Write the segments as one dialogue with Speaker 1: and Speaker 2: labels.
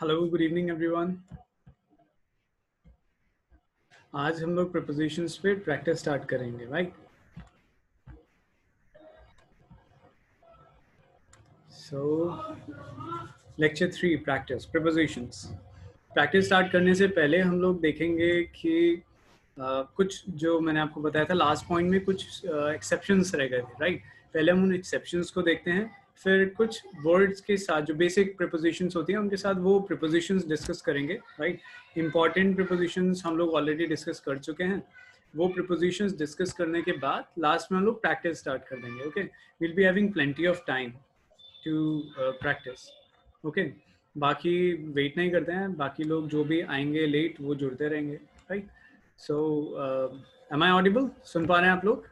Speaker 1: Hello, good evening everyone. आज हम लोग प्रीपोजिशंस पे प्रैक्टिस स्टार्ट करेंगे, राइट? सो lecture 3 practice prepositions. Practice start करने से पहले हम लोग देखेंगे कि कुछ जो मैंने आपको बताया था लास्ट पॉइंट में कुछ एक्सेप्शंस रह गए थे, राइट? पहले हम उन एक्सेप्शंस को देखते हैं, फिर कुछ वर्ड्स के साथ जो बेसिक प्रीपोजिशंस होती हैं उनके साथ वो प्रीपोजिशंस डिस्कस करेंगे, राइट? इंपॉर्टेंट प्रीपोजिशंस हम लोग ऑलरेडी डिस्कस कर चुके हैं। वो प्रीपोजिशंस डिस्कस करने के बाद लास्ट में हम लोग प्रैक्टिस स्टार्ट कर देंगे। Okay, will be having plenty of time to practice. Okay, बाकी वेट नहीं करते हैं, बाकी लोग जो भी आएंगे लेट वो जुड़ते रहेंगे, right? So am I audible? सुन पा रहे हैं आप लोग?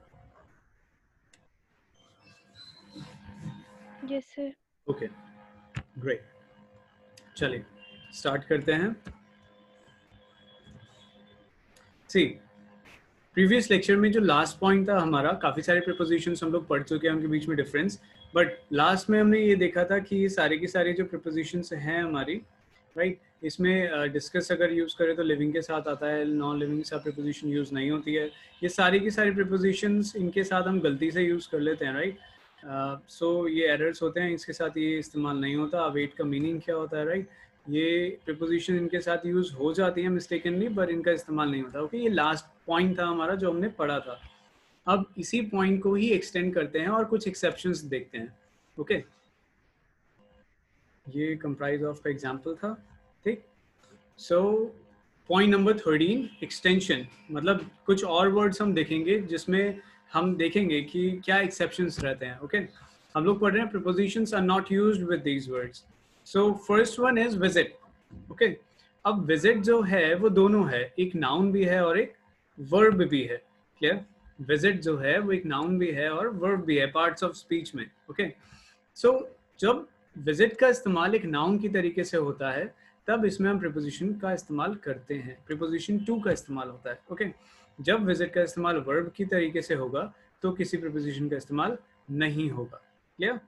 Speaker 2: Yes sir.
Speaker 1: Okay, great. चलिए स्टार्ट करते हैं। सी, प्रीवियस लेक्चर में जो लास्ट पॉइंट था हमारा, काफ़ी सारे प्रीपोजिशंस हम लोग पढ़ चुके हैं, उनके बीच में डिफरेंस, बट लास्ट में हमने ये देखा था कि ये सारे की सारी जो प्रीपोजिशंस हैं हमारी, राइट, इसमें डिस्कस अगर यूज़ करें तो लिविंग के साथ आता है, नॉन लिविंग के साथ प्रीपोजिशन यूज़ नहीं होती है। ये सारी की सारी प्रीपोजिशंस इनके साथ हम गलती से यूज़ कर लेते हैं, राइट? सो ये एरर्स होते हैं, इसके साथ ये इस्तेमाल नहीं होता। अवेट का मीनिंग क्या होता है, राइट? ये प्रीपोजिशन इनके साथ यूज़ हो जाती है मिस्टेकनली, पर इनका इस्तेमाल नहीं होता। ओके, ये लास्ट पॉइंट था हमारा जो हमने पढ़ा था। अब इसी पॉइंट को ही एक्सटेंड करते हैं और कुछ एक्सेप्शंस देखते हैं। ओके, ये कंप्राइज ऑफ का एग्जांपल था, ठीक? सो पॉइंट नंबर 13, एक्सटेंशन, मतलब कुछ और वर्ड्स हम देखेंगे जिसमें हम देखेंगे कि क्या एक्सेप्शंस रहते हैं। ओके, हम लोग पढ़ रहे हैं prepositions are not used with these words. So first one is visit. Okay, अब विजिट जो है वो दोनों है, एक नाउन भी है और एक वर्ब भी है। क्लियर? विजिट जो है वो एक नाउन भी है और वर्ब भी है पार्ट्स ऑफ स्पीच में। ओके, सो जब विजिट का इस्तेमाल एक नाउन की तरीके से होता है तब इसमें हम प्रीपोजिशन का इस्तेमाल करते हैं, प्रीपोजिशन टू का इस्तेमाल होता है। ओके, जब विजिट का इस्तेमाल वर्ब की तरीके से होगा तो किसी प्रीपोजिशन का इस्तेमाल नहीं होगा। क्लियर?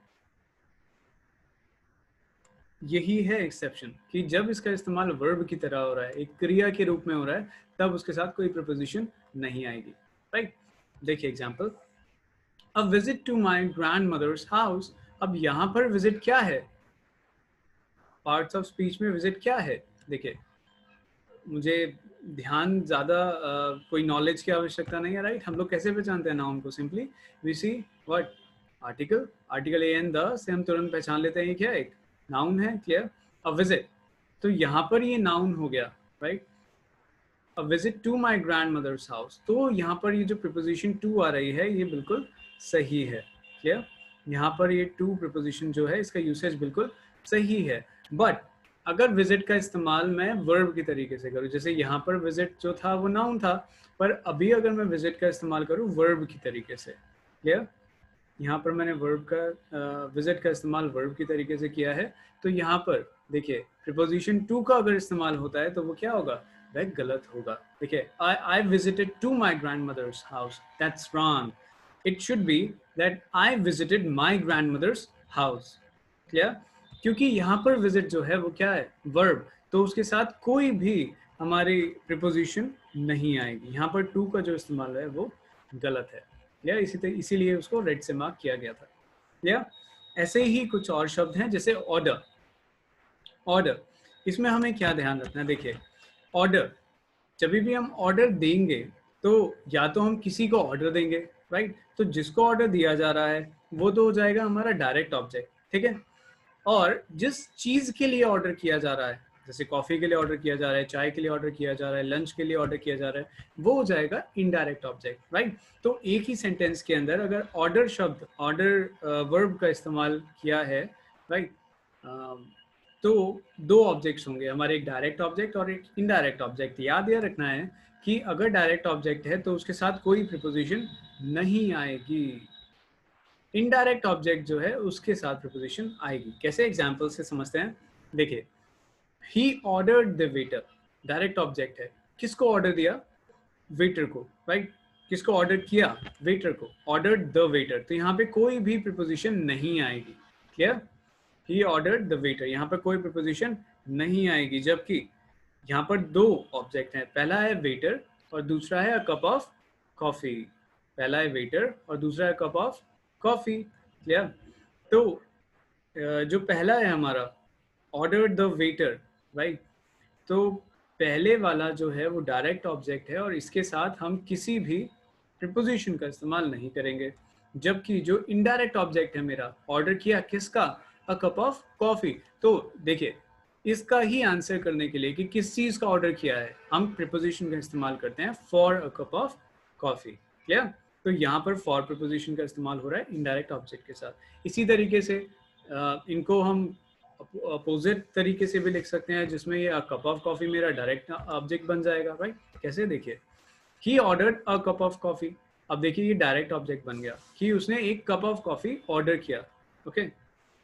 Speaker 1: यही है एक्सेप्शन कि जब इसका इस्तेमाल वर्ब की तरह हो रहा है, एक क्रिया के रूप में हो रहा है, तब उसके साथ कोई प्रीपोजिशन नहीं आएगी, राइट? देखिए example, a visit to my grandmother's house. अब यहाँ पर विजिट क्या है? पार्ट्स ऑफ स्पीच में विजिट क्या है? देखिए, मुझे ध्यान ज़्यादा कोई नॉलेज की आवश्यकता नहीं है, राइट? हम लोग कैसे पहचानते हैं नाउन को? Simply we see what, article, article A and the से हम तुरंत पहचान लेते हैं क्या एक नाउन है। क्लियर? अ विजिट, तो यहाँ पर ये नाउन हो गया, right? A visit to my grandmother's house, तो यहाँ पर ये जो प्रिपोजिशन टू आ रही है ये बिल्कुल सही है। क्लियर? यहाँ पर ये टू प्रिपोजिशन जो है इसका यूसेज बिल्कुल सही है। बट अगर विजिट का इस्तेमाल मैं वर्ब की तरीके से करूँ, जैसे यहाँ पर विजिट जो था वो नाउन था, पर अभी अगर मैं विजिट का इस्तेमाल करूँ वर्ब की तरीके से, क्लियर? यहाँ पर मैंने वर्ब का विजिट का इस्तेमाल वर्ब की तरीके से किया है, तो यहाँ पर देखिए प्रीपोजिशन टू का अगर इस्तेमाल होता है तो वो क्या होगा? वह गलत होगा। देखिए, I visited to my grandmother's house, that's wrong. It should be that I visited my grandmother's house. Clear? क्योंकि यहाँ पर विजिट जो है वो क्या है? वर्ब, तो उसके साथ कोई भी हमारी प्रीपोजिशन नहीं आएगी। यहाँ पर टू का जो इस्तेमाल है वो गलत है, या इसीलिए उसको रेड से मार्क किया गया था। या ऐसे ही कुछ और शब्द हैं जैसे ऑर्डर। ऑर्डर, इसमें हमें क्या ध्यान रखना है? देखिए, ऑर्डर, जब भी हम ऑर्डर देंगे तो या तो हम किसी को ऑर्डर देंगे, राइट? तो जिसको ऑर्डर दिया जा रहा है वो तो हो जाएगा हमारा डायरेक्ट ऑब्जेक्ट, ठीक है? और जिस चीज के लिए ऑर्डर किया जा रहा है, जैसे कॉफी के लिए ऑर्डर किया जा रहा है, चाय के लिए ऑर्डर किया जा रहा है, लंच के लिए ऑर्डर किया जा रहा है, वो हो जाएगा इनडायरेक्ट ऑब्जेक्ट, राइट? तो एक ही सेंटेंस के अंदर अगर ऑर्डर शब्द, ऑर्डर वर्ब का इस्तेमाल किया है, राइट, तो दो ऑब्जेक्ट्स होंगे हमारे, एक डायरेक्ट ऑब्जेक्ट और एक इनडायरेक्ट ऑब्जेक्ट। याद यह रखना है कि अगर डायरेक्ट ऑब्जेक्ट है तो उसके साथ कोई प्रीपोजिशन नहीं आएगी, इनडायरेक्ट ऑब्जेक्ट जो है उसके साथ प्रीपोजिशन आएगी। कैसे? एग्जांपल से समझते हैं। देखिए, he ordered the waiter, direct object है, किसको ऑर्डर दिया? वेटर को, राइट? किसको ऑर्डर किया? वेटर को। ऑर्डर्ड द वेटर, तो यहाँ पे कोई भी प्रीपोजिशन नहीं आएगी। Clear? He ordered the waiter, यहाँ पर कोई प्रिपोजिशन नहीं आएगी, जबकि यहाँ पर दो ऑब्जेक्ट हैं, पहला है वेटर और दूसरा है अ कप ऑफ कॉफी। पहला है वेटर और दूसरा है कप ऑफ कॉफी। क्लियर? तो जो पहला है हमारा ऑर्डर्ड द वेटर, राइट, तो पहले वाला जो है वो डायरेक्ट ऑब्जेक्ट है और इसके साथ हम किसी भी प्रिपोजिशन का इस्तेमाल नहीं करेंगे। जबकि जो इनडायरेक्ट ऑब्जेक्ट है मेरा, ऑर्डर किया किसका? अ कप ऑफ कॉफी। तो देखिए, इसका ही आंसर करने के लिए कि किस चीज का ऑर्डर किया है, हम प्रिपोजिशन का इस्तेमाल करते हैं for a cup of coffee. Clear? तो यहाँ पर फॉर प्रिपोजिशन का इस्तेमाल हो रहा है इनडायरेक्ट ऑब्जेक्ट के साथ। इसी तरीके से इनको हम अपोजिट तरीके से भी लिख सकते हैं, जिसमें ये कप ऑफ कॉफी मेरा डायरेक्ट ऑब्जेक्ट बन जाएगा। राइट? कैसे? देखिए, he ordered a cup of coffee. अब देखिए ये डायरेक्ट ऑब्जेक्ट बन गया कि उसने एक कप ऑफ कॉफी ऑर्डर किया। ओके,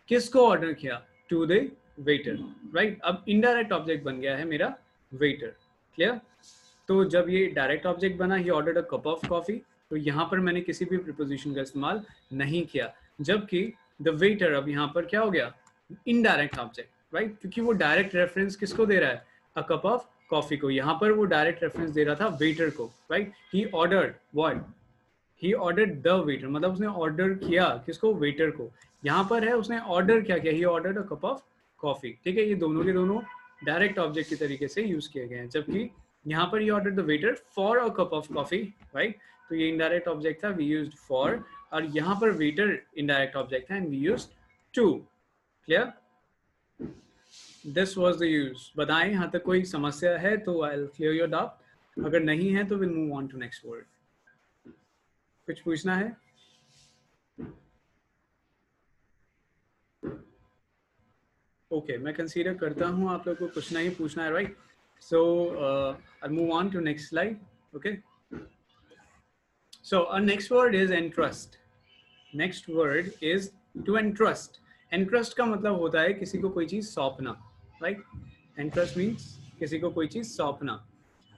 Speaker 1: किसको ऑर्डर किया? To the waiter. राइट? अब इनडायरेक्ट ऑब्जेक्ट बन गया है मेरा वेटर। क्लियर? तो जब ये डायरेक्ट ऑब्जेक्ट बना, he ordered a cup of coffee, तो यहाँ पर मैंने किसी भी प्रिपोजिशन का इस्तेमाल नहीं किया। जबकि द वेटर अब यहाँ पर क्या हो गया? Indirect object. राइट? क्योंकि वो डायरेक्ट रेफरेंस किसको दे रहा है? अ कप ऑफ कॉफी को। यहाँ पर वो डायरेक्ट रेफरेंस दे रहा था वेटर को। Right? He ordered what? He ordered the waiter, मतलब उसने ऑर्डर किया किसको? वेटर को। यहाँ पर है उसने ऑर्डर क्या किया? He ordered a cup of coffee. ठीक है, ये दोनों के दोनों डायरेक्ट ऑब्जेक्ट की तरीके से यूज किए गए हैं। जबकि यहाँ पर ही order the waiter for a cup of coffee. Right? तो ये इनडायरेक्ट ऑब्जेक्ट था, वी यूज्ड फॉर, और यहाँ पर वेटर इनडायरेक्ट ऑब्जेक्ट था and we used to. Clear? This was the use. बताएं यहाँ तक कोई समस्या है तो I will clear your doubt, अगर नहीं है तो will move on to next word. कुछ पूछना है? ओके, मैं कंसीडर करता हूँ आप लोग को कुछ नहीं पूछना है। Right? So I move on to next slide. Okay, so our next word is entrust. Next word is to entrust. Entrust का मतलब होता है किसी को कोई चीज सौंपना। राइट? एंट्रस्ट मीन्स किसी को कोई चीज सौंपना।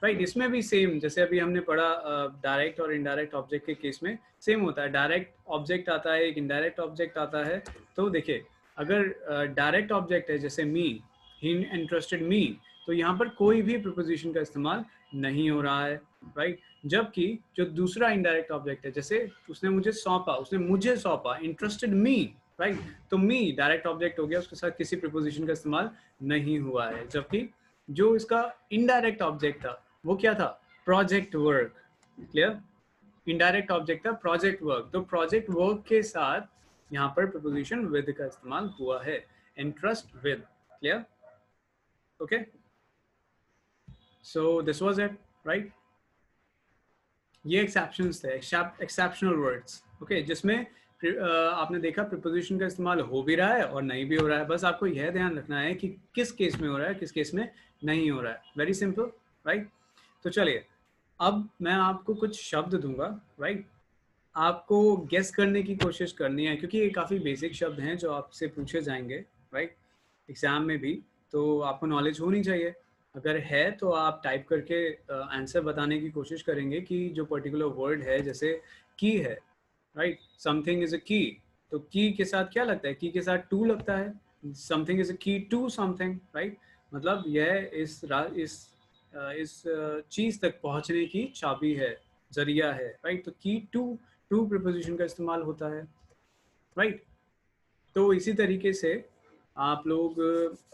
Speaker 1: राइट? इसमें भी सेम जैसे अभी हमने पढ़ा डायरेक्ट और इनडायरेक्ट ऑब्जेक्ट के केस में सेम होता है। डायरेक्ट ऑब्जेक्ट आता है, एक इनडायरेक्ट ऑब्जेक्ट आता है। तो देखिए, अगर डायरेक्ट ऑब्जेक्ट है जैसे मी, ही एंट्रस्टेड मी, तो यहाँ पर कोई भी प्रिपोजिशन का इस्तेमाल नहीं हो रहा है। राइट? जबकि जो दूसरा इनडायरेक्ट ऑब्जेक्ट है, जैसे उसने मुझे सौंपा, उसने मुझे सौंपा, इंटरेस्टेड मी। राइट? तो मी डायरेक्ट ऑब्जेक्ट हो गया, उसके साथ किसी प्रिपोजिशन का इस्तेमाल नहीं हुआ है। जबकि जो इसका इनडायरेक्ट ऑब्जेक्ट था वो क्या था? Project work. Clear? Indirect object था प्रोजेक्ट वर्क, तो प्रोजेक्ट वर्क के साथ यहाँ पर प्रिपोजिशन विद का इस्तेमाल हुआ है, interest with. Clear? Okay, so this was it. Right? ये एक्सेप्शंस थे, एक्सेप्शनल वर्ड्स। ओके, जिसमें आपने देखा प्रिपोजिशन का इस्तेमाल हो भी रहा है और नहीं भी हो रहा है। बस आपको यह ध्यान रखना है कि किस केस में हो रहा है, किस केस में नहीं हो रहा है। Very simple. राइट? तो चलिए, अब मैं आपको कुछ शब्द दूंगा। राइट? आपको गेस करने की कोशिश करनी है, क्योंकि ये काफ़ी बेसिक शब्द हैं जो आपसे पूछे जाएंगे। राइट? एग्जाम में भी, तो आपको नॉलेज होनी चाहिए। अगर है तो आप टाइप करके आंसर बताने की कोशिश करेंगे कि जो पर्टिकुलर वर्ड है, जैसे की है। राइट? समथिंग इज अ की, तो की के साथ क्या लगता है? की के साथ टू लगता है। समथिंग इज अ की टू समथिंग। राइट? मतलब यह इस चीज तक पहुंचने की चाबी है, जरिया है। राइट? तो की टू प्रिपोजिशन का इस्तेमाल होता है। राइट? तो इसी तरीके से आप लोग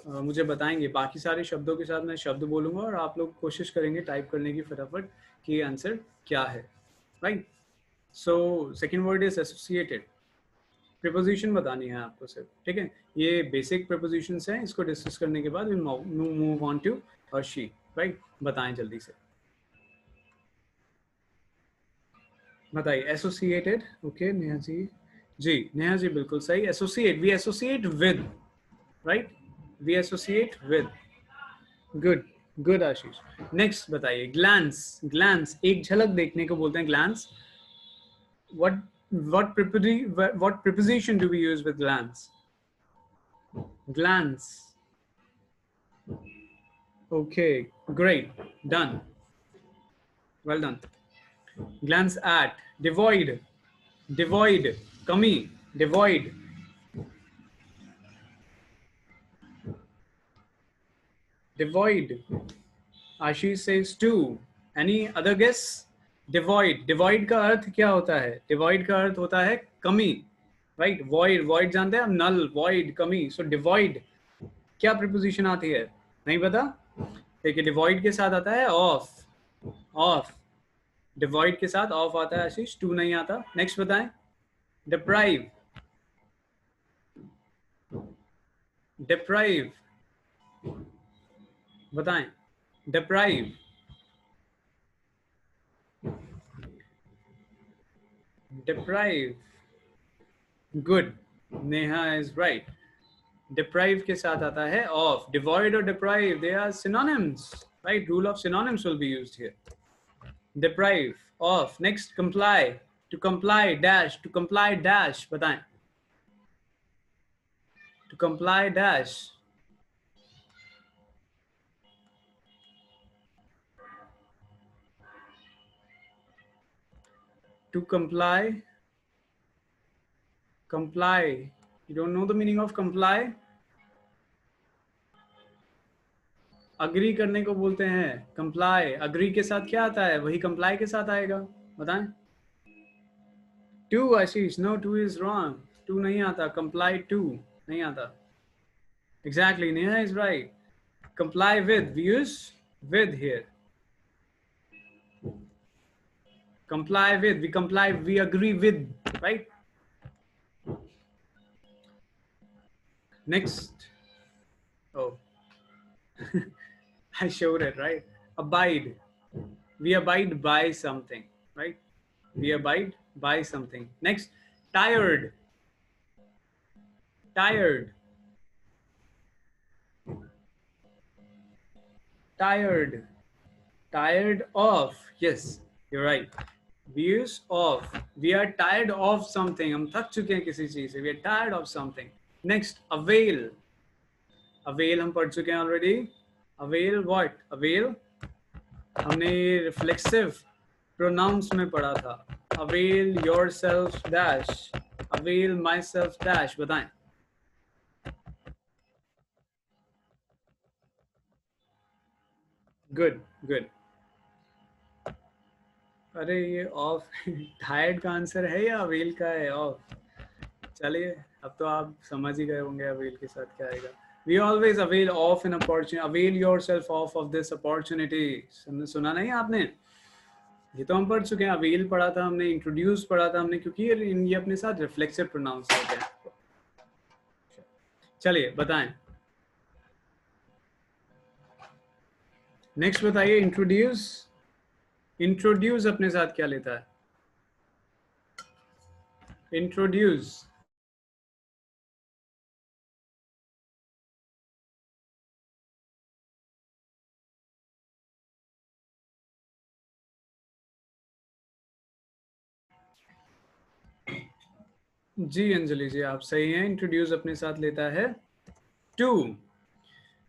Speaker 1: मुझे बताएंगे, बाकी सारे शब्दों के साथ मैं शब्द बोलूंगा और आप लोग कोशिश करेंगे टाइप करने की फटाफट कि आंसर क्या है। Right? So second word is associated. Preposition बतानी है आपको सिर्फ। ठीक है, ये बेसिक प्रिपोजिशंस हैं, इसको डिस्कस करने के बाद मूव ऑन टू और शी। राइट? बताएं जल्दी से, बताइए। एसोसिएटेड। ओके, नेहा जी, जी नेहा जी बिल्कुल सही। Associate, we associate with. Right? We associate with. Good, good Ashish. Next बताइए, ग्लैंस। ग्लैंस एक झलक देखने को बोलते हैं, glance. what preposition do we use with glance? Glance. Okay, great, done, well done. Glance at, devoid, devoid, kami, devoid. Devoid. Ashish says two. Any other guess? Devoid. Devoid का अर्थ क्या होता है? Devoid का अर्थ होता है कमी, right? Void. Void जानते हैं हम? Null, void, कमी. So devoid क्या preposition आती है? नहीं पता? देखिए devoid के साथ आता है off. Off. Devoid के साथ off आता है आशीष, to नहीं आता. Next बताएं. Deprive. Deprive. बताएं. Deprive. Deprive. Good. Neha is right. Deprive के साथ आता है of. Devoid और deprive, they are synonyms, right? Rule of synonyms will be used here. Deprive of. Next, comply. To comply dash. To comply dash. बताएं. To comply dash. To comply. Comply. You don't know the meaning of comply? Agree करने को बोलते हैं comply. Agree के साथ क्या आता है? वही कंप्लाई के साथ आएगा. बताएं. To Ashish. No, to is wrong. To नहीं आता. कंप्लाई टू नहीं आता. Exactly. Neha is right. Comply with. We use with here. Comply with. We comply. We agree with. Right. Next. Oh. I showed it, right? Abide. We abide by something, right? We abide by something. Next, tired. Tired. Tired. Tired of. Yes, you're right. We use of. We are tired of something. हम थक चुके हैं किसी चीज से. We are tired of something. Next, avail. Avail हम पढ़ चुके हैं already. Avail what? Avail हमने रिफ्लेक्सिव प्रोनाउंस में पढ़ा था. Avail yourself dash. Avail myself dash. बताएं. Good, good. अरे ये ऑफ. टायर्ड का आंसर है या अवेल का है? ऑफ. चलिए अब तो आप समझ ही गए होंगे अवेल के साथ क्या आएगा. We always avail of an opportunity. Avail yourself of this opportunity. सुना नहीं आपने? ये तो हम पढ़ चुके हैं. अवेल पढ़ा था हमने, इंट्रोड्यूस पढ़ा था हमने, क्योंकि ये अपने साथ रिफ्लेक्सिव प्रोनाउंस होते हैं. चलिए बताएं. नेक्स्ट बताइए. इंट्रोड्यूस. इंट्रोड्यूस अपने साथ क्या लेता है? इंट्रोड्यूस. जी अंजलि जी, आप सही हैं. इंट्रोड्यूस अपने साथ लेता है to.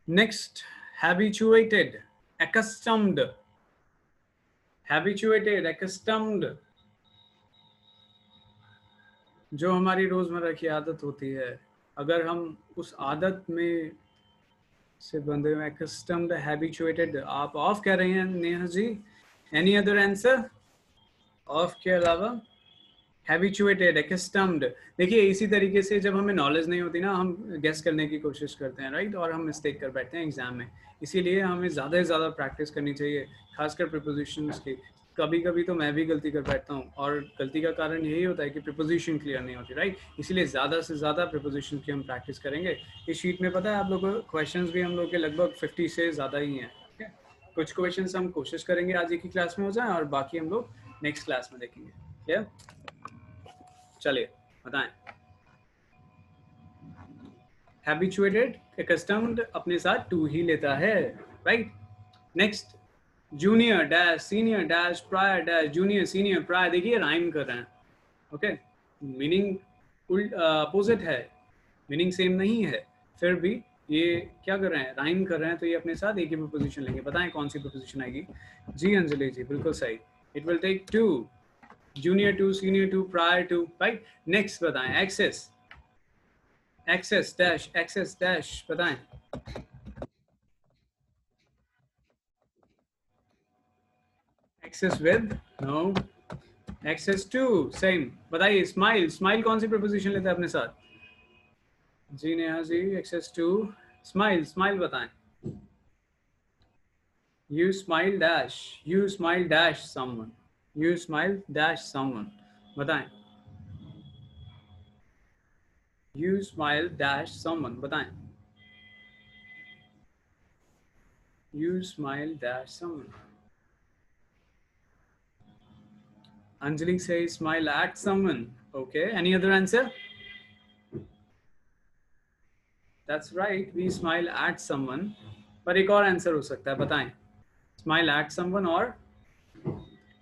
Speaker 1: Next, habituated. accustomed. Habituated, accustomed. जो हमारी रोजमर्रा की आदत होती है, अगर हम उस आदत में से बंधे हुए. accustomed, habituated. आप ऑफ कह रहे हैं Neha ji. Any other answer? Of के अलावा हैबिचुएटेड, accustomed. देखिए इसी तरीके से जब हमें नॉलेज नहीं होती ना, हम गेस करने की कोशिश करते हैं, राइट? और हम मिस्टेक कर बैठते हैं एग्जाम में. इसीलिए हमें ज़्यादा से ज़्यादा प्रैक्टिस करनी चाहिए, खासकर प्रीपोजिशंस की. कभी कभी तो मैं भी गलती कर बैठता हूँ, और गलती का कारण यही होता है कि प्रीपोजिशन क्लियर नहीं होती, राइट? इसीलिए ज़्यादा से ज़्यादा प्रीपोजिशन की हम प्रैक्टिस करेंगे. इस शीट में पता है आप लोगों को क्वेश्चंस भी हम लोग के लगभग 50 से ज़्यादा ही हैं. कुछ क्वेश्चंस हम कोशिश करेंगे आज एक ही क्लास में हो जाए, और बाकी हम लोग नेक्स्ट क्लास में देखेंगे. क्लियर? चलिए बताएं. हैबिचुएटेड, accustomed अपने साथ टू ही लेता है, right? Next, junior dash senior dash prior dash. Junior, senior, prior. देखिए राइम कर रहे हैं. ओके, मीनिंग अपोजिट है, मीनिंग सेम नहीं है, फिर भी ये क्या कर रहे हैं? राइम कर रहे हैं. तो ये अपने साथ एक ही प्रीपोजिशन लेंगे. बताएं कौन सी प्रीपोजिशन आएगी? जी अंजलि जी, बिल्कुल सही. It will take to. Junior to, senior to, prior to, right? Next बताएं. Access. Access dash, access dash. बताएं. Access with, no. Access to, same. बताइए स्माइल, स्माइल कौन सी प्रपोजिशन लेता है अपने साथ? जी Neha ji, access to smile, smile बताएं। You smile dash, you smile dash someone, you smile dash someone. बताएं। You smile dash someone. बताएं। You smile dash someone. Anjali says smile at someone. Okay. Any other answer? That's right. We smile at someone. पर एक और answer हो सकता है, बताएं। Smile at someone or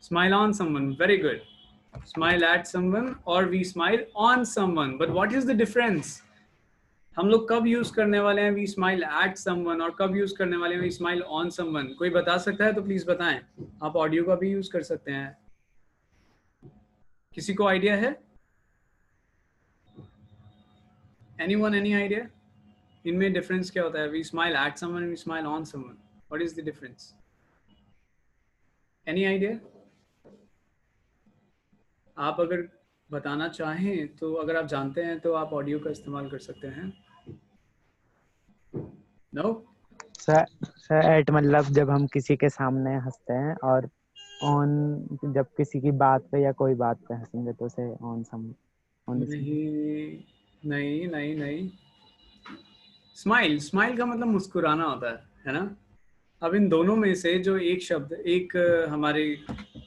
Speaker 1: smile on someone. Very good. Smile at someone or we smile on someone. But what is the difference? हम लोग कब यूज करने वाले हैं वी स्माइल एट समवन और कब यूज करने वाले हैं वी स्माइल ऑन समवन? कोई बता सकता है तो प्लीज बताएं। आप ऑडियो का भी यूज कर सकते हैं। किसी को आइडिया है? Anyone, any idea? इनमें डिफरेंस क्या होता है? We smile at someone, we smile on someone, what is the difference? Any idea? आप अगर बताना चाहें तो, अगर आप जानते हैं तो आप ऑडियो का इस्तेमाल कर सकते हैं। नो?
Speaker 2: सर एट मतलब जब हम किसी के सामने हंसते हैं, और ऑन जब किसी की बात पे या कोई बात पे हंसेंगे तो उसे ऑन सम
Speaker 1: नहीं नहीं नहीं नहीं। स्माइल, स्माइल का मतलब मुस्कुराना होता है ना? अब इन दोनों में से जो एक शब्द, एक हमारे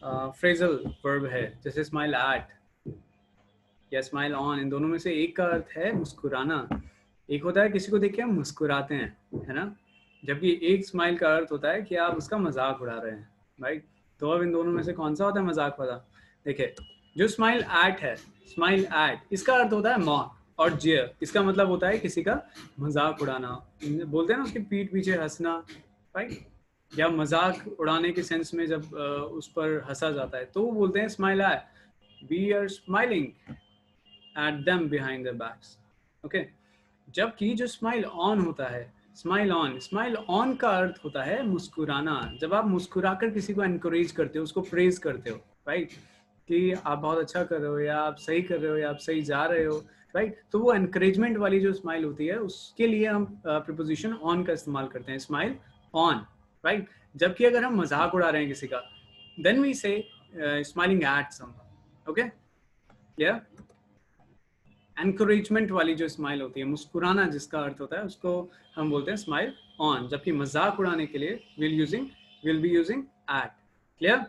Speaker 1: फ्रेजल वर्ब है, जैसे स्माइल एट या स्माइल ऑन, इन दोनों में से एक का अर्थ है मुस्कुराना। एक होता है किसी को देख के हम मुस्कुराते हैं, है ना? जबकि एक स्माइल का अर्थ होता है कि आप उसका मजाक उड़ा रहे हैं, राइट? तो अब इन दोनों में से कौन सा होता है मजाक वाला? देखिए, जो स्माइल एट है, स्माइल एट, इसका अर्थ होता है मॉक और जेयर। इसका मतलब होता है किसी का मजाक उड़ाना। बोलते हैं ना उसके पीठ पीछे हंसना, राइट? या मजाक उड़ाने के सेंस में जब उस पर हंसा जाता है तो वो बोलते हैं smile at, we are smiling at them behind their backs. Okay. जबकि जो स्माइल ऑन होता है, स्माइल ऑन, स्माइल ऑन का अर्थ होता है मुस्कुराना। जब आप मुस्कुराकर किसी को एनकरेज करते हो, उसको प्रेज करते हो, राइट? कि आप बहुत अच्छा कर रहे हो, या आप सही कर रहे हो, या आप सही जा रहे हो, राइट? तो वो एनकरेजमेंट वाली जो स्माइल होती है, उसके लिए हम प्रीपोजिशन ऑन का इस्तेमाल करते हैं, स्माइल ऑन, राइट? जबकि अगर हम मजाक उड़ा रहे हैं किसी का, देन वी से smiling at someone. Okay, clear? Encouragement वाली जो स्माइल होती है, मुस्कुराना जिसका अर्थ होता है, उसको हम बोलते हैं स्माइल ऑन। जबकि मजाक उड़ाने के लिए will be using at. Clear?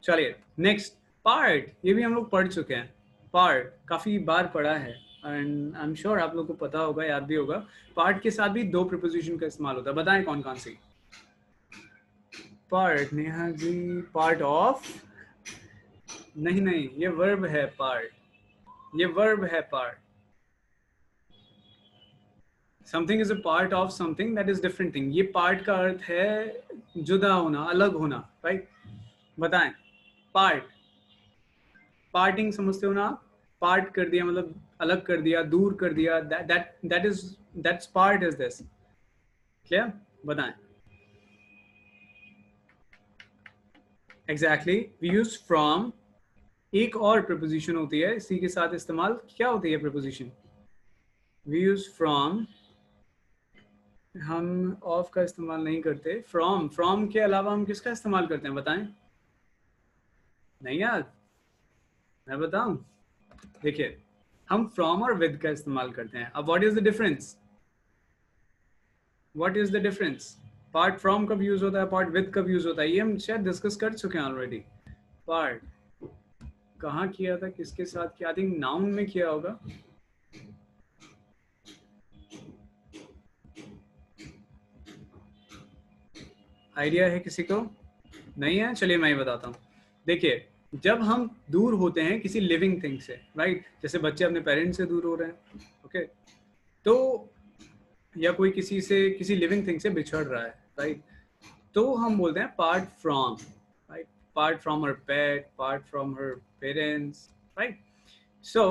Speaker 1: चलिए नेक्स्ट, पार्ट। ये भी हम लोग पढ़ चुके हैं। पार्ट काफी बार पढ़ा है एंड आई एम श्योर आप लोग को पता होगा, याद भी होगा। पार्ट के साथ भी दो प्रीपोजिशन का इस्तेमाल होता है, बताएं कौन कौन सी? Part, Neha ji, part of, नहीं नहीं, ये वर्ब है पार्ट, ये वर्ब है part. Something is a part of something, that is different thing. ये पार्ट का अर्थ है जुदा होना, अलग होना, राइट? बताएं। पार्ट, पार्टिंग समझते हो ना? पार्ट कर दिया मतलब अलग कर दिया, दूर कर दिया, that's part is this. Clear? बताएं। Exactly, we use from. एक और प्रपोजिशन होती है इसी के साथ इस्तेमाल, क्या होती है प्रपोजिशन? We use from. हम ऑफ का इस्तेमाल नहीं करते। फ्रॉम, फ्रॉम के अलावा हम किसका इस्तेमाल करते हैं, बताएं? नहीं यार, मैं बताऊं? देखिए, हम फ्रॉम और विद का इस्तेमाल करते हैं। अब what is the difference? What is the difference? Part from कब यूज होता है, पार्ट विद कब यूज होता है, ये हम शायद डिस्कस कर चुके हैं ऑलरेडी। पार्ट कहाँ किया था, किसके साथ किया? आई थिंक नाउन में किया होगा। आइडिया है किसी को? नहीं है? चलिए मैं ही बताता हूँ। देखिए, जब हम दूर होते हैं किसी लिविंग थिंग से, राइट? जैसे बच्चे अपने पेरेंट्स से दूर हो रहे हैं, ओके? तो या कोई किसी से, किसी लिविंग थिंग से बिछड़ रहा है, राइट? तो हम बोलते हैं part from, right? Part from her pet, part from her parents, right? So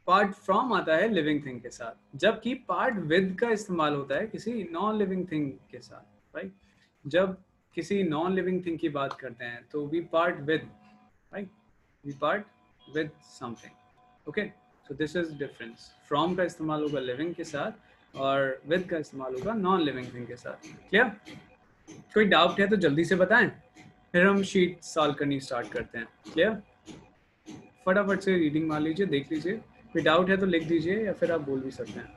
Speaker 1: part from आता है लिविंग थिंग के साथ, जबकि पार्ट विद का इस्तेमाल होता है किसी नॉन लिविंग थिंग के साथ, राइट? जब किसी नॉन लिविंग थिंग की बात करते हैं तो we part with, right, we part with something. Okay, so this is difference. From का इस्तेमाल होगा लिविंग के साथ और विद का इस्तेमाल होगा नॉन लिविंग थिंग के साथ। क्लियर? कोई डाउट है तो जल्दी से बताएं, फिर हम शीट सॉल्व करनी स्टार्ट करते हैं। क्लियर? फटाफट से रीडिंग मार लीजिए, देख लीजिए, कोई डाउट है तो लिख दीजिए या फिर आप बोल भी सकते हैं।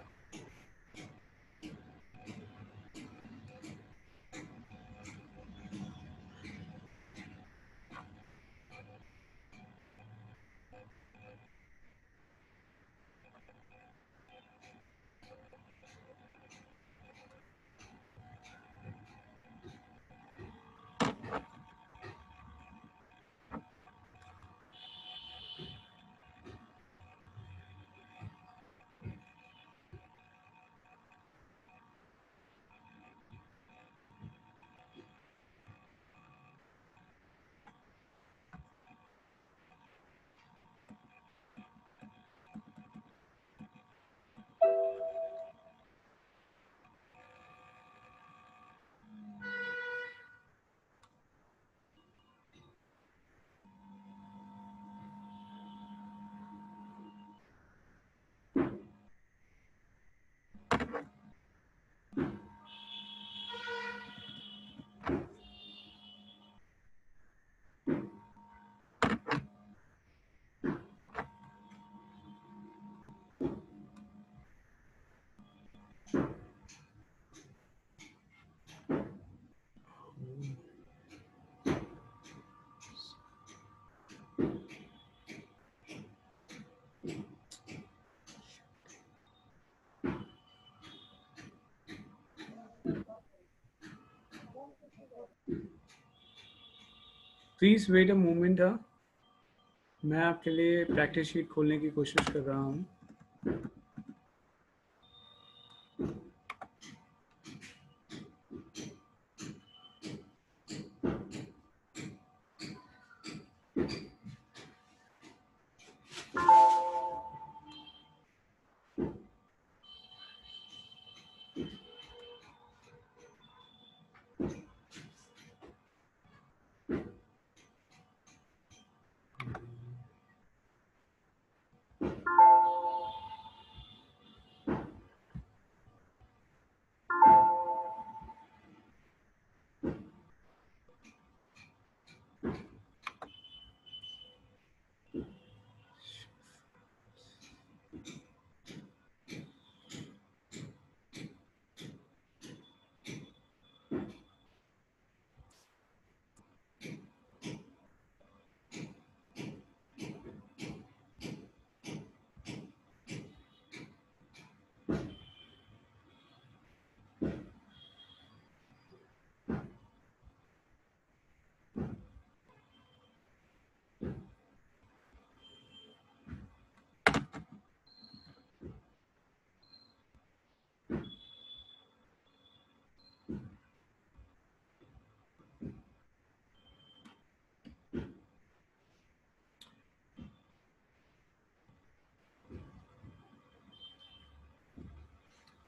Speaker 1: Please wait a moment. मैं आपके लिए प्रैक्टिस शीट खोलने की कोशिश कर रहा हूँ।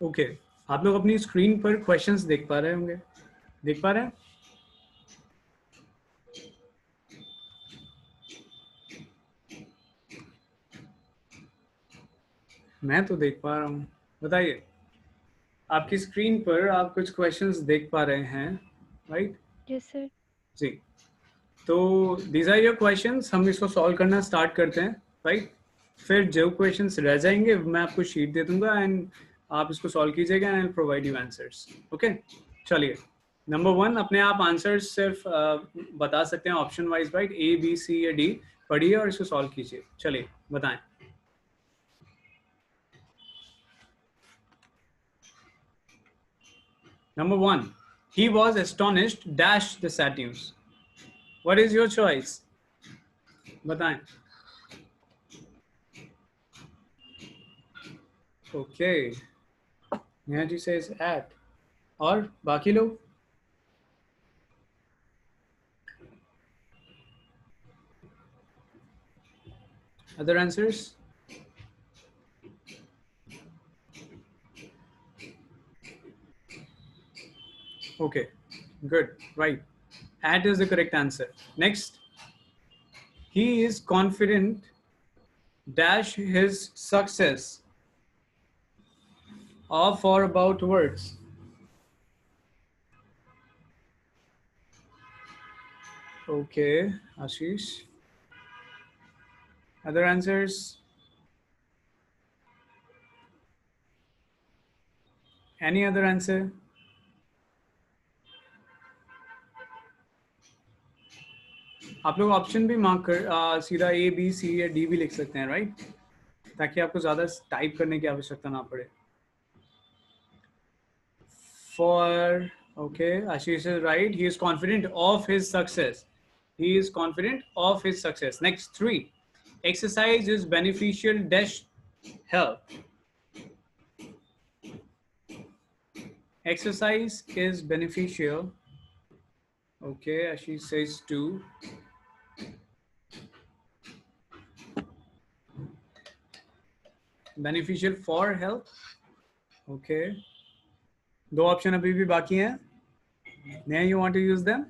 Speaker 1: ओके, आप लोग अपनी स्क्रीन पर क्वेश्चंस देख पा रहे होंगे, देख पा रहे हैं? मैं तो देख पा रहा हूँ, बताइए। आपकी स्क्रीन पर आप कुछ क्वेश्चंस देख पा रहे हैं, राइट?
Speaker 3: Yes sir.
Speaker 1: जी, तो दीज आर योर क्वेश्चंस। हम इसको सॉल्व करना स्टार्ट करते हैं, राइट? फिर जो क्वेश्चंस रह जाएंगे मैं आपको शीट दे दूंगा एंड आप इसको सॉल्व कीजिएगा and I will provide you answers. Okay, चलिए। नंबर 1, अपने आप आंसर्स सिर्फ बता सकते हैं ऑप्शन वाइज, राइट? ए, बी, सी या डी पढ़िए और इसको सॉल्व कीजिए। चलिए बताएं। Number 1, he was astonished dash the sad news. What is your choice? बताएं। Okay, Neha ji says at. और बाकी लोग? Other answers? Okay, good, right. At is the correct answer. Next, he is confident dash his success of or about words. Okay, Ashish. Other answers? Any other answer? आप लोग option भी mark कर सीधा A B C या D भी लिख सकते हैं, राइट? ताकि आपको ज्यादा टाइप करने की आवश्यकता ना पड़े. For okay, Ashish is right. He is confident of his success. He is confident of his success. Next 3. Exercise is beneficial dash health. Exercise is beneficial. Okay, Ashish says 2. Beneficial for health. Okay. दो option अभी भी बाकी हैं. Now you want to use them?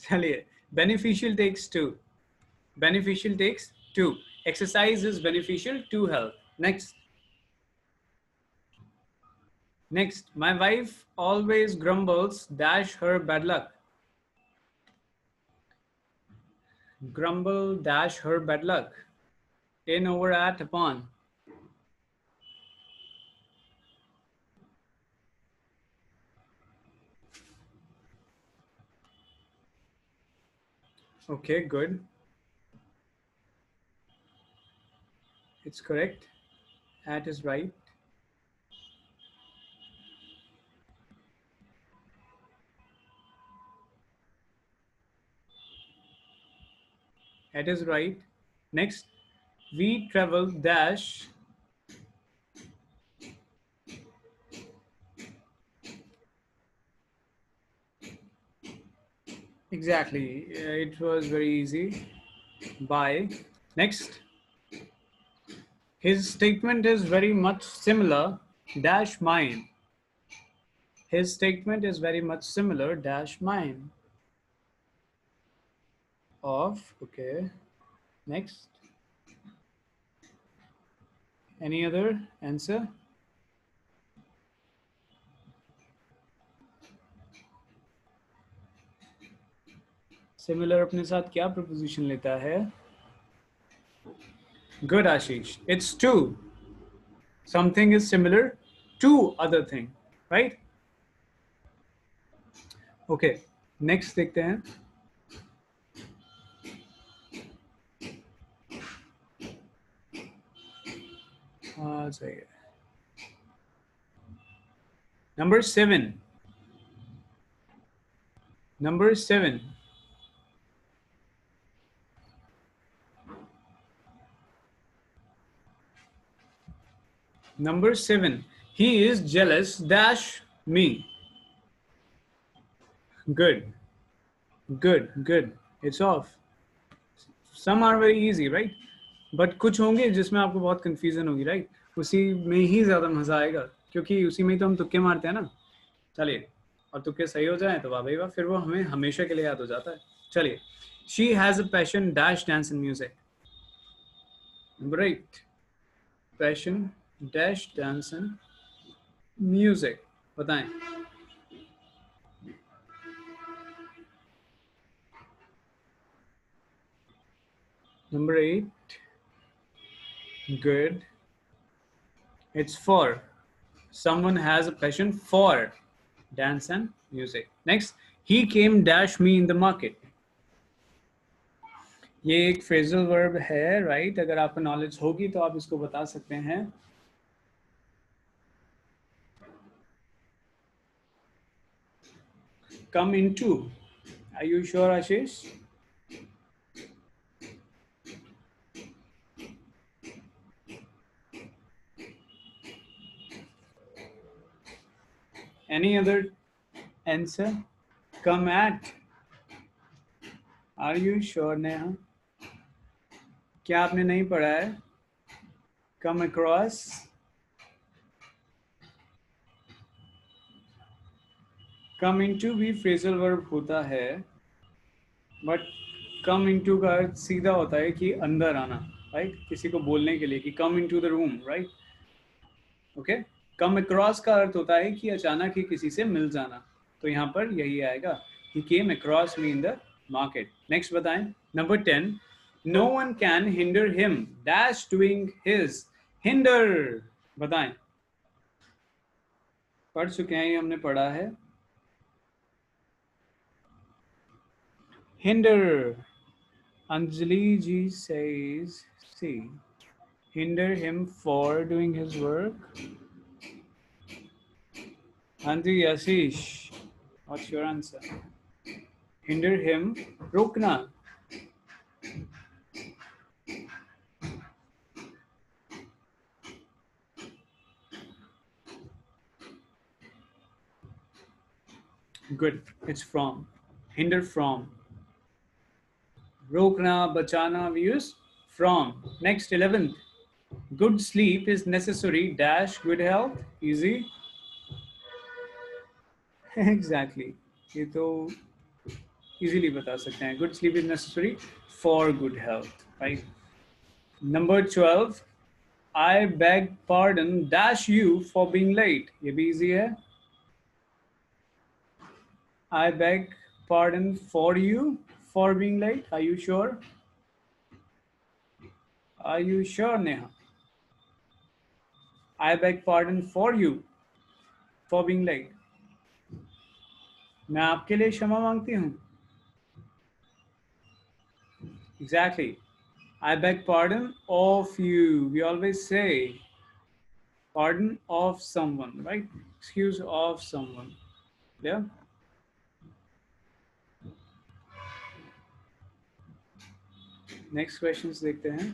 Speaker 1: चलिए. Beneficial takes 2. Beneficial takes 2. Exercise is beneficial to health. Next. Next, my wife always grumbles dash her bad luck. Grumble dash her bad luck. In, over, at, upon. Okay, good. It's correct. At is right. At is right. Next, we travel dash exactly. It was very easy. By. Next, his statement is very much similar dash mine. His statement is very much similar dash mine. Of. Okay. Next. Any other answer? Similar अपने साथ क्या preposition लेता है? Good, Ashish. It's to. Something is similar to other thing, right? Okay. Next देखते हैं. सही है. Number 7. Number 7. Number 7. He is jealous dash me. Good. Good. Good. It's off. Some are very easy, right? But कुछ होंगे जिसमें आपको बहुत confusion होगी, right? उसी में ही ज़्यादा मज़ा आएगा क्योंकि उसी में ही तो हम तुक्के मारते हैं ना. चलिए, और तुक्के सही हो जाएं तो वाह भाई वाह, फिर वो हमें हमेशा के लिए याद हो जाता है. चलिए. She has a passion dash dance and music. Right. Passion dash dance and music. बताएं. Number 8. Good. It's for. Someone has a passion for dance and music. Next, he came dash me in the market. ये एक phrasal verb है, right? अगर आपको knowledge होगी तो आप इसको बता सकते हैं. Come into. Are you sure, Ashish? Any other answer? Come at. Are you sure, Neha? क्या आपने नहीं पढ़ा है? Come across. कम इनटू भी फ्रेजल वर्ब होता है, बट कम इनटू का अर्थ सीधा होता है कि अंदर आना, राइट? किसी को बोलने के लिए कि come into the room, right? Okay. Come across का अर्थ होता है कि अचानक ही किसी से मिल जाना, तो यहाँ पर यही आएगा, he came across me in the market. Next बताएं, number 10, no one can hinder him dash doing his, hinder बताएं। पढ़ चुके हैं, ये हमने पढ़ा है। hinder, Anjali ji says, see, hinder him for doing his work. Anji Ashish, what's your answer? Hinder him, रोकना। Good, it's from, hinder from, रोकना, बचाना, we use from. Next, 11th, good sleep is necessary dash good health, easy. Exactly, ये तो easily बता सकते हैं, good sleep is necessary for good health, right? Number 12, I beg pardon dash you for being late, ये भी easy है। I beg pardon for you for being late, are you sure? Are you sure, Neha? I beg pardon for you for being late, मैं आपके लिए क्षमा मांगती हूँ। Exactly. I beg pardon of you. We always say pardon of someone, right? Excuse of someone. Yeah. Next questions देखते हैं।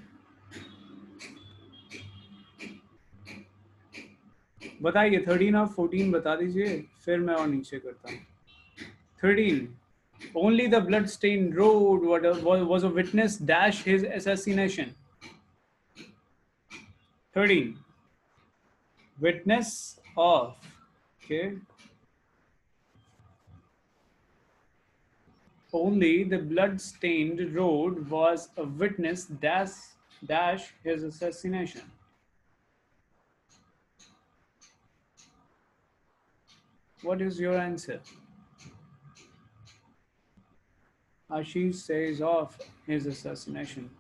Speaker 1: बताइए 13 और 14 बता दीजिए, फिर मैं और नीचे करता हूँ। 13. Only the blood-stained road was a witness dash his assassination. 13. Witness of. Okay. Only the blood-stained road was a witness dash his assassination. What is your answer? Ashish says of his assassination.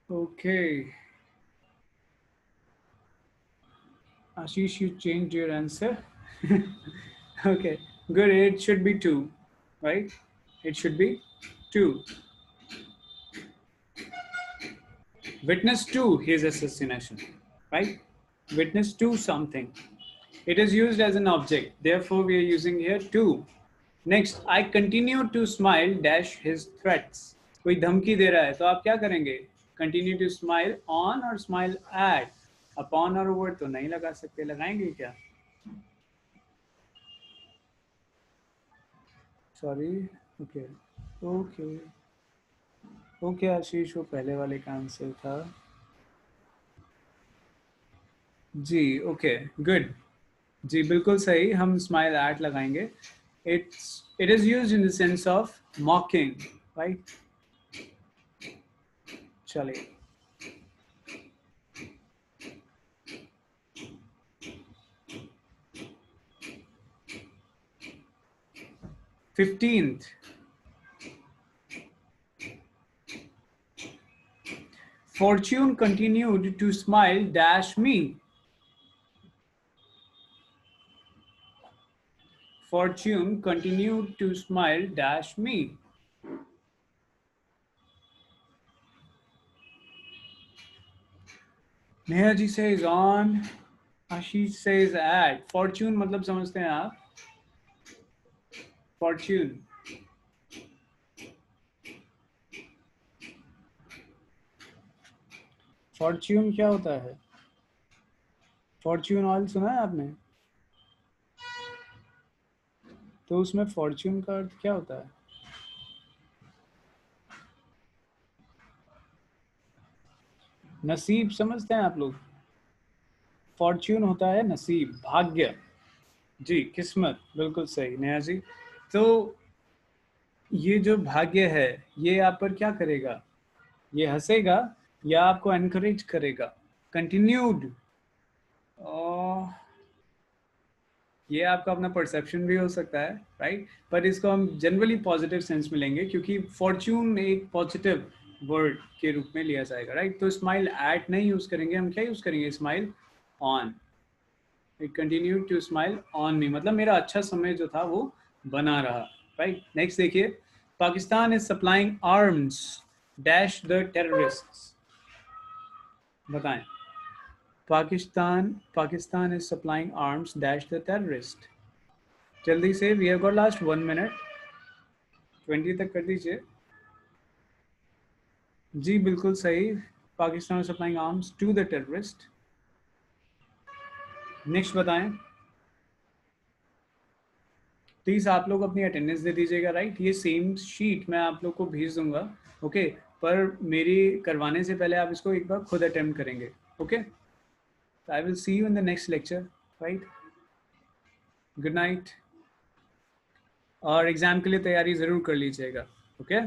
Speaker 1: Okay. Ashish, you changed your answer. Okay, good. It should be 2, right? It should be 2. Witness to his assassination, right? Witness to something. It is used as an object. Therefore, we are using here to. Next, I continue to smile dash his threats. कोई धमकी दे रहा है तो आप क्या करेंगे? Continue to smile on or smile at. Upon और over तो नहीं लगा सकते, लगाएंगे क्या? Sorry. Okay. Okay. Okay, आशीष, वो पहले वाले का आंसर था जी। ओके, गुड जी, बिल्कुल सही, हम स्माइल एट लगाएंगे। It is used in the sense of मॉकिंग, right? चलिए, fifteenth, Fortune continued to smile dash me. Fortune continued to smile dash me. Neha ji says on, Ashish says at. Fortune मतलब समझते हैं आप? Fortune. Fortune क्या होता है? Fortune oil सुना है आपने? तो उसमें फॉर्च्यून का अर्थ क्या होता है? नसीब समझते हैं आप लोग? फॉर्च्यून होता है नसीब, भाग्य। जी, किस्मत, बिल्कुल सही नेहा जी। तो ये जो भाग्य है ये आप पर क्या करेगा? ये हंसेगा या आपको एनकरेज करेगा? कंटिन्यूड, ये आपका अपना परसेप्शन भी हो सकता है, राइट? पर इसको हम जनरली पॉजिटिव सेंस में लेंगे क्योंकि फॉर्च्यून एक पॉजिटिव वर्ड के रूप में लिया जाएगा, राइट? तो स्माइल एट नहीं यूज करेंगे, हम क्या यूज करेंगे? Smile on. It continue to smile on me, मतलब मेरा अच्छा समय जो था वो बना रहा, राइट? नेक्स्ट देखिए, Pakistan is supplying arms dash the terrorists. बताएं, Pakistan is supplying arms dash the terrorist. जल्दी से, we have got last 1 minute, 20 तक कर दीजिए। जी बिल्कुल सही, Pakistan supplying arms to the terrorist. Next बताएं प्लीज, आप लोग अपनी अटेंडेंस दे दीजिएगा, राइट? ये सेम शीट मैं आप लोग को भेज दूंगा, ओके? पर मेरी करवाने से पहले आप इसको एक बार खुद अटेम्प्ट करेंगे, okay? I will see you in the next lecture, right? Good night, और एग्जाम के लिए तैयारी ज़रूर कर लीजिएगा, ओके?